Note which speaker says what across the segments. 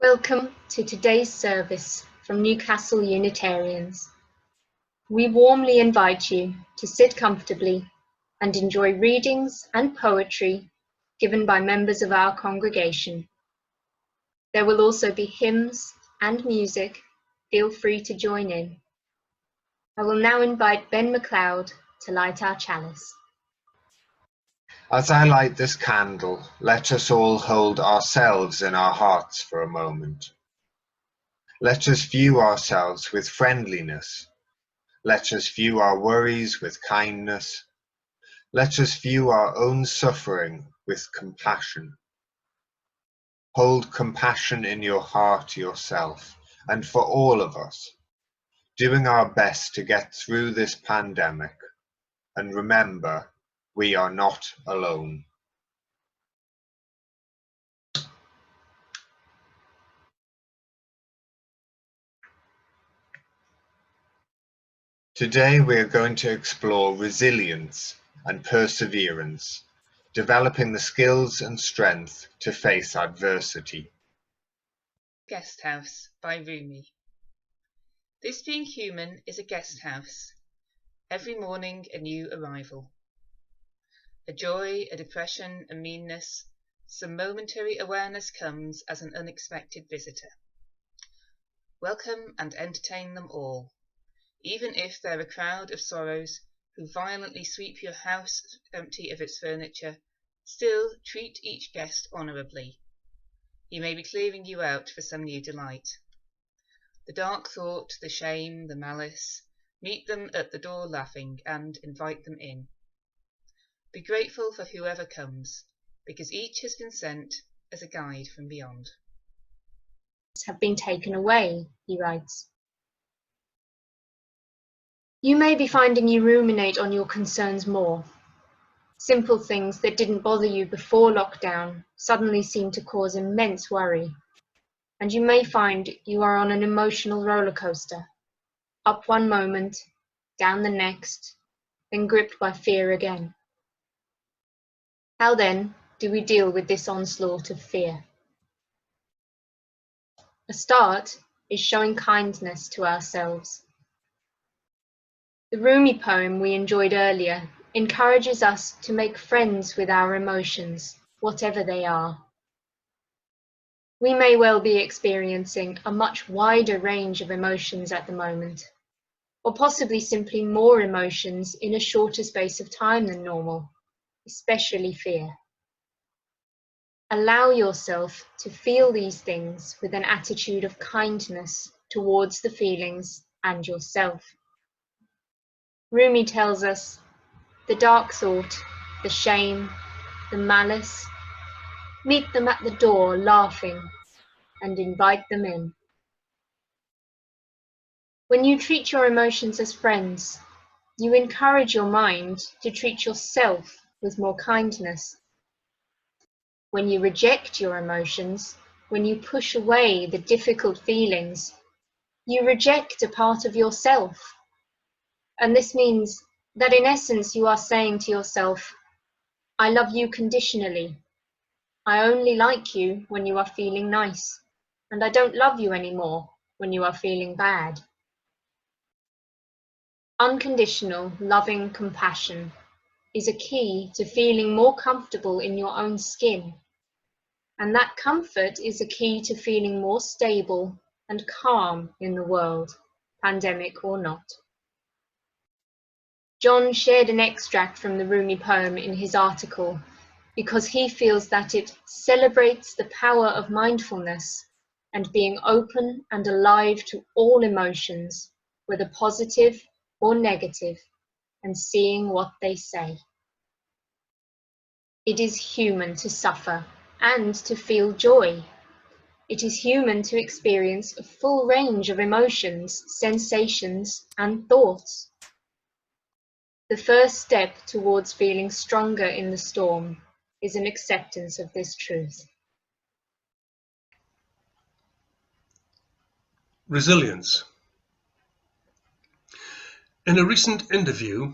Speaker 1: Welcome to today's service from Newcastle Unitarians. We warmly invite you to sit comfortably and enjoy readings and poetry given by members of our congregation. There will also be hymns and music. Feel free to join in. I will now invite Ben MacLeod to light our chalice.
Speaker 2: As I light this candle, let us all hold ourselves in our hearts for a moment. Let us view ourselves with friendliness. Let us view our worries with kindness. Let us view our own suffering with compassion. Hold compassion in your heart yourself and for all of us, doing our best to get through this pandemic. And remember, we are not alone. Today we are going to explore resilience and perseverance, developing the skills and strength to face adversity.
Speaker 3: Guest House by Rumi. This being human is a guest house. Every morning a new arrival. A joy, a depression, a meanness, some momentary awareness comes as an unexpected visitor. Welcome and entertain them all, even if they're a crowd of sorrows who violently sweep your house empty of its furniture. Still treat each guest honourably. He may be clearing you out for some new delight. The dark thought, the shame, the malice, meet them at the door laughing and invite them in. Be grateful for whoever comes, because each has been sent as a guide from beyond.
Speaker 1: Have been taken away, he writes. You may be finding you ruminate on your concerns more. Simple things that didn't bother you before lockdown suddenly seem to cause immense worry. And you may find you are on an emotional roller coaster, up one moment, down the next, then gripped by fear again. How then do we deal with this onslaught of fear? A start is showing kindness to ourselves. The Rumi poem we enjoyed earlier encourages us to make friends with our emotions, whatever they are. We may well be experiencing a much wider range of emotions at the moment, or possibly simply more emotions in a shorter space of time than normal, especially fear. Allow yourself to feel these things with an attitude of kindness towards the feelings and yourself. Rumi tells us, the dark thought, the shame, the malice, meet them at the door laughing and invite them in. When you treat your emotions as friends, you encourage your mind to treat yourself with more kindness. When you reject your emotions, when you push away the difficult feelings, you reject a part of yourself. And this means that in essence you are saying to yourself, I love you conditionally. I only like you when you are feeling nice, and I don't love you anymore when you are feeling bad. Unconditional, loving compassion is a key to feeling more comfortable in your own skin, and that comfort is a key to feeling more stable and calm in the world, pandemic or not. John shared an extract from the Rumi poem in his article because he feels that it celebrates the power of mindfulness and being open and alive to all emotions, whether positive or negative, and seeing what they say. It is human to suffer and to feel joy. It is human to experience a full range of emotions, sensations, and thoughts. The first step towards feeling stronger in the storm is an acceptance of this truth.
Speaker 4: Resilience. In a recent interview,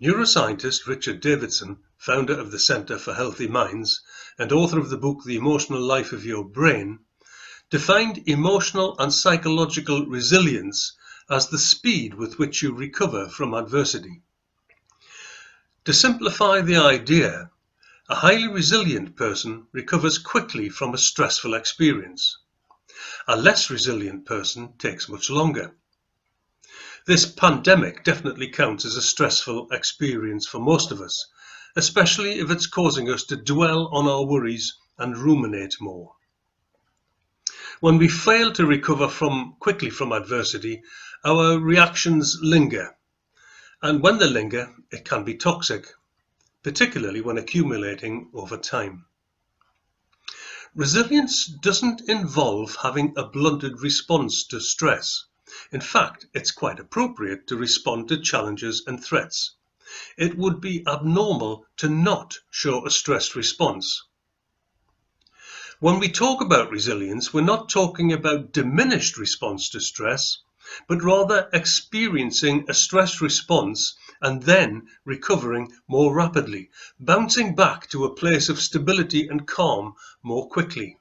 Speaker 4: neuroscientist Richard Davidson, founder of the Center for Healthy Minds and author of the book The Emotional Life of Your Brain, defined emotional and psychological resilience as the speed with which you recover from adversity. To simplify the idea, a highly resilient person recovers quickly from a stressful experience. A less resilient person takes much longer. This pandemic definitely counts as a stressful experience for most of us, especially if it's causing us to dwell on our worries and ruminate more. When we fail to recover quickly from adversity, our reactions linger. And when they linger, it can be toxic, particularly when accumulating over time. Resilience doesn't involve having a blunted response to stress. In fact, it's quite appropriate to respond to challenges and threats. It would be abnormal to not show a stressed response. When we talk about resilience, we're not talking about diminished response to stress, but rather experiencing a stress response and then recovering more rapidly, bouncing back to a place of stability and calm more quickly.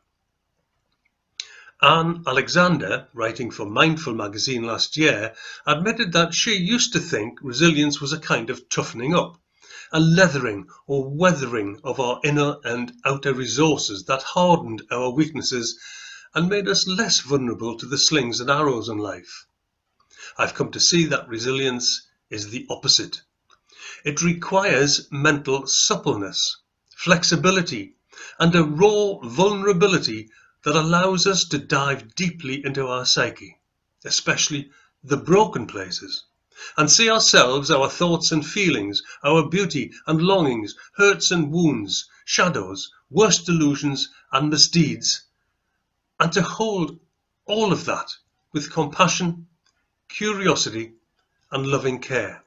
Speaker 4: Anne Alexander, writing for Mindful magazine last year, admitted that she used to think resilience was a kind of toughening up, a leathering or weathering of our inner and outer resources that hardened our weaknesses and made us less vulnerable to the slings and arrows in life. I've come to see that resilience is the opposite. It requires mental suppleness, flexibility, and a raw vulnerability that allows us to dive deeply into our psyche, especially the broken places, and see ourselves, our thoughts and feelings, our beauty and longings, hurts and wounds, shadows, worst delusions and misdeeds, and to hold all of that with compassion, curiosity, and loving care.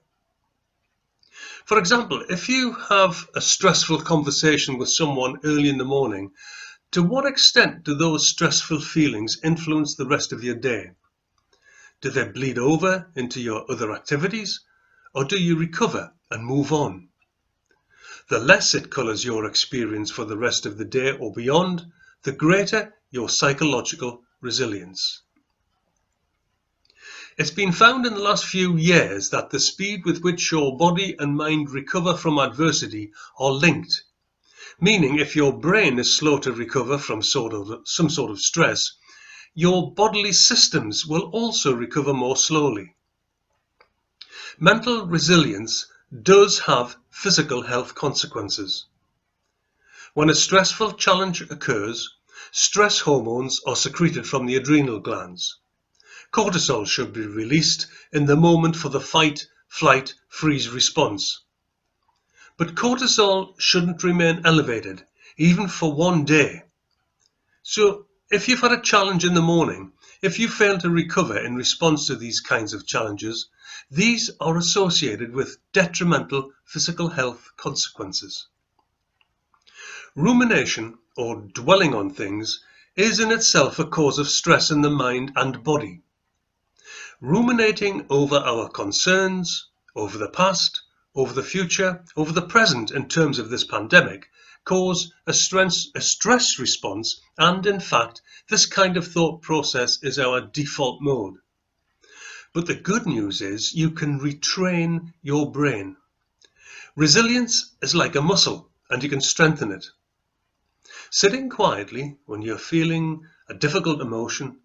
Speaker 4: For example, if you have a stressful conversation with someone early in the morning, to what extent do those stressful feelings influence the rest of your day? Do they bleed over into your other activities, or do you recover and move on? The less it colours your experience for the rest of the day or beyond, the greater your psychological resilience. It's been found in the last few years that the speed with which your body and mind recover from adversity are linked, meaning if your brain is slow to recover from some sort of stress, your bodily systems will also recover more slowly. Mental resilience does have physical health consequences. When a stressful challenge occurs, stress hormones are secreted from the adrenal glands. Cortisol should be released in the moment for the fight, flight, freeze response. But cortisol shouldn't remain elevated, even for one day. So, if you've had a challenge in the morning, if you fail to recover in response to these kinds of challenges, these are associated with detrimental physical health consequences. Rumination, or dwelling on things, is in itself a cause of stress in the mind and body. Ruminating over our concerns, over the past, over the future, over the present in terms of this pandemic, cause a stress response, and in fact, this kind of thought process is our default mode. But the good news is you can retrain your brain. Resilience is like a muscle, and you can strengthen it. Sitting quietly when you're feeling a difficult emotion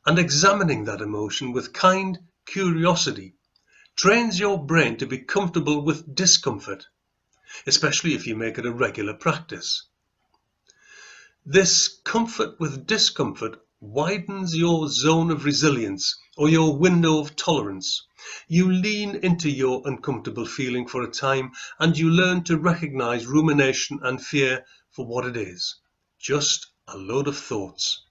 Speaker 4: and examining that emotion with kind curiosity trains your brain to be comfortable with discomfort, especially if you make it a regular practice. This comfort with discomfort widens your zone of resilience or your window of tolerance. You lean into your uncomfortable feeling for a time and you learn to recognize rumination and fear for what it is, just a load of thoughts.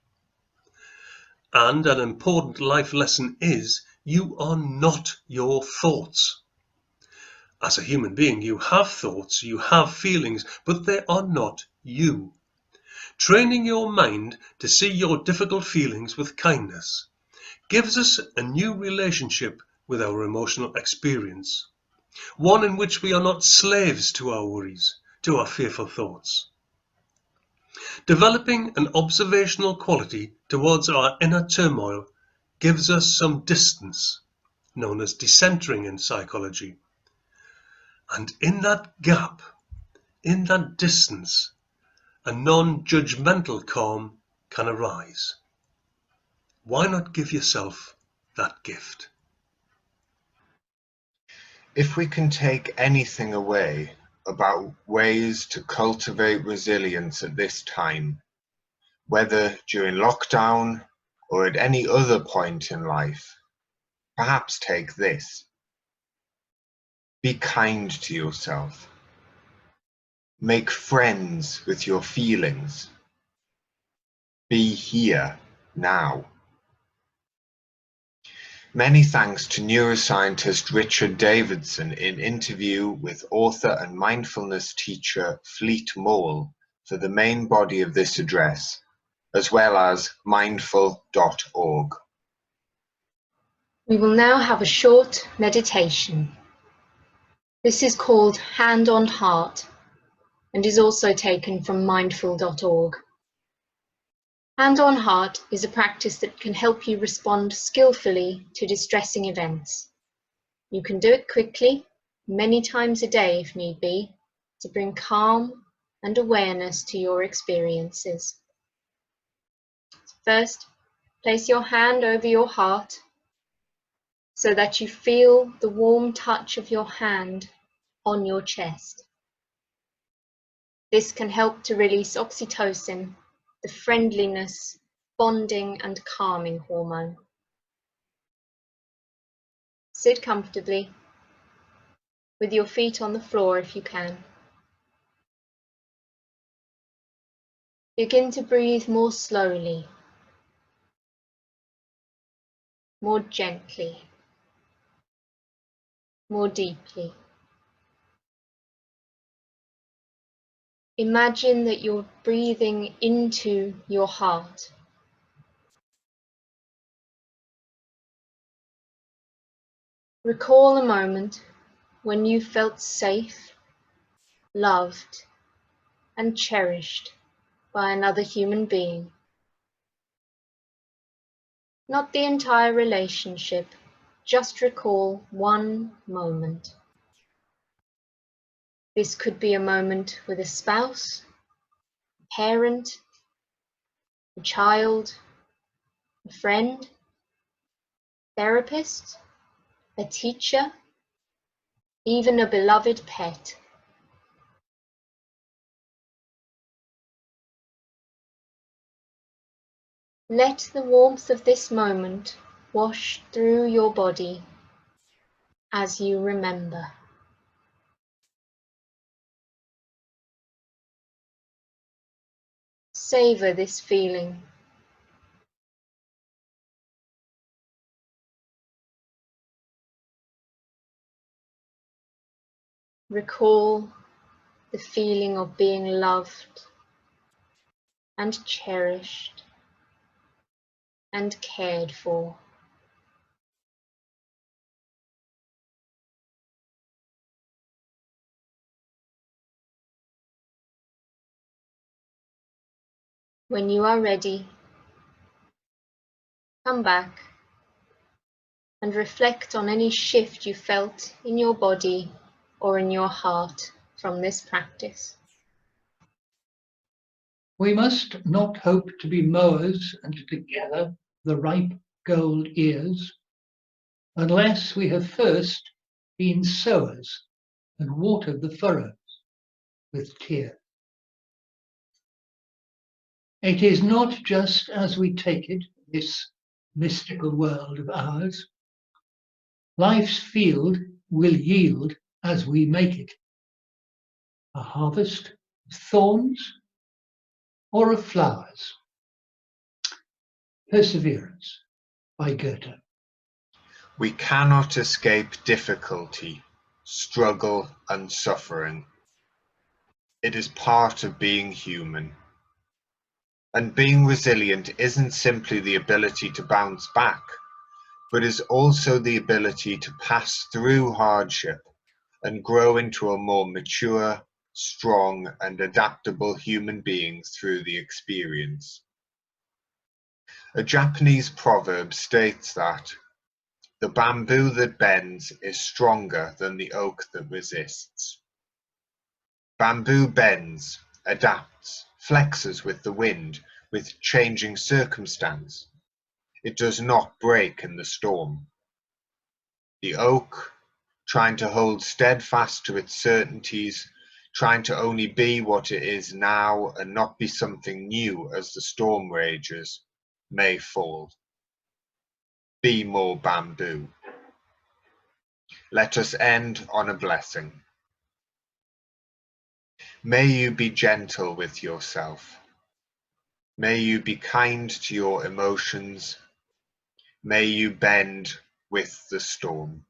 Speaker 4: And an important life lesson is you are not your thoughts. As a human being, you have thoughts, you have feelings, but they are not you. Training your mind to see your difficult feelings with kindness gives us a new relationship with our emotional experience, one in which we are not slaves to our worries, to our fearful thoughts. Developing an observational quality towards our inner turmoil gives us some distance, known as decentering in psychology. And in that gap, in that distance, a non-judgmental calm can arise. Why not give yourself that gift?
Speaker 2: If we can take anything away about ways to cultivate resilience at this time, whether during lockdown or at any other point in life, perhaps take this. Be kind to yourself. Make friends with your feelings. Be here now. Many thanks to neuroscientist Richard Davidson in interview with author and mindfulness teacher Fleet Mole for the main body of this address, as well as mindful.org.
Speaker 1: We will now have a short meditation. This is called Hand on Heart and is also taken from mindful.org. Hand on Heart is a practice that can help you respond skillfully to distressing events. You can do it quickly, many times a day if need be, to bring calm and awareness to your experiences. First, place your hand over your heart so that you feel the warm touch of your hand on your chest. This can help to release oxytocin, the friendliness, bonding and calming hormone. Sit comfortably, with your feet on the floor if you can. Begin to breathe more slowly, more gently, more deeply. Imagine that you're breathing into your heart. Recall a moment when you felt safe, loved, and cherished by another human being. Not the entire relationship, just recall one moment. This could be a moment with a spouse, a parent, a child, a friend, therapist, a teacher, even a beloved pet. Let the warmth of this moment wash through your body as you remember. Savor this feeling. Recall the feeling of being loved and cherished and cared for. When you are ready, come back and reflect on any shift you felt in your body or in your heart from this practice.
Speaker 5: We must not hope to be mowers and to gather the ripe gold ears unless we have first been sowers and watered the furrows with tears. It is not just as we take it, this mystical world of ours. Life's field will yield as we make it. A harvest of thorns or of flowers. Perseverance by Goethe.
Speaker 2: We cannot escape difficulty, struggle and suffering. It is part of being human. And being resilient isn't simply the ability to bounce back, but is also the ability to pass through hardship and grow into a more mature, strong and adaptable human beings through the experience. A Japanese proverb states that the bamboo that bends is stronger than the oak that resists. Bamboo bends, adapts, flexes with the wind, with changing circumstance. It does not break in the storm. The oak, trying to hold steadfast to its certainties, trying to only be what it is now and not be something new as the storm rages, may fall. Be more bamboo. Let us end on a blessing. May you be gentle with yourself. May you be kind to your emotions. May you bend with the storm.